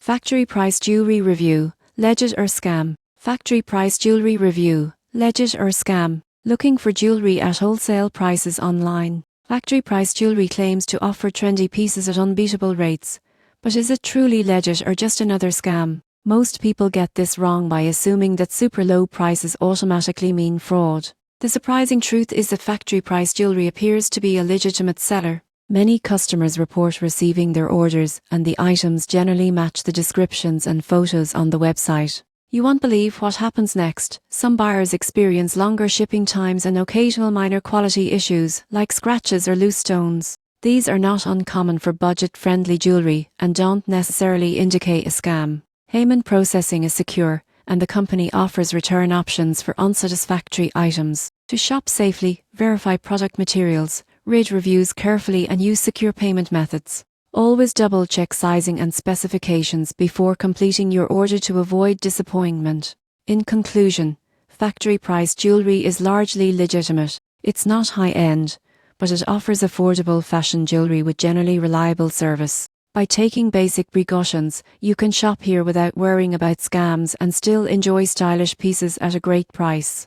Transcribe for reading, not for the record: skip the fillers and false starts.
Factory price jewelry review, legit or scam. Factory price jewelry review, legit or scam. Looking for jewelry at wholesale prices online. Factory price jewelry claims to offer trendy pieces at unbeatable rates. But is it truly legit or just another scam? Most people get this wrong by assuming that super low prices automatically mean fraud. The surprising truth is that factory price jewelry appears to be a legitimate seller. Many customers report receiving their orders and the items generally match the descriptions and photos on the website. You won't believe what happens next. Some buyers experience longer shipping times and occasional minor quality issues, like scratches or loose stones. These are not uncommon for budget-friendly jewelry and don't necessarily indicate a scam. Payment processing is secure, and the company offers return options for unsatisfactory items. To shop safely, verify product materials, read reviews carefully and use secure payment methods. Always double-check sizing and specifications before completing your order to avoid disappointment. In conclusion, factory price jewelry is largely legitimate. It's not high-end, but it offers affordable fashion jewelry with generally reliable service. By taking basic precautions, you can shop here without worrying about scams and still enjoy stylish pieces at a great price.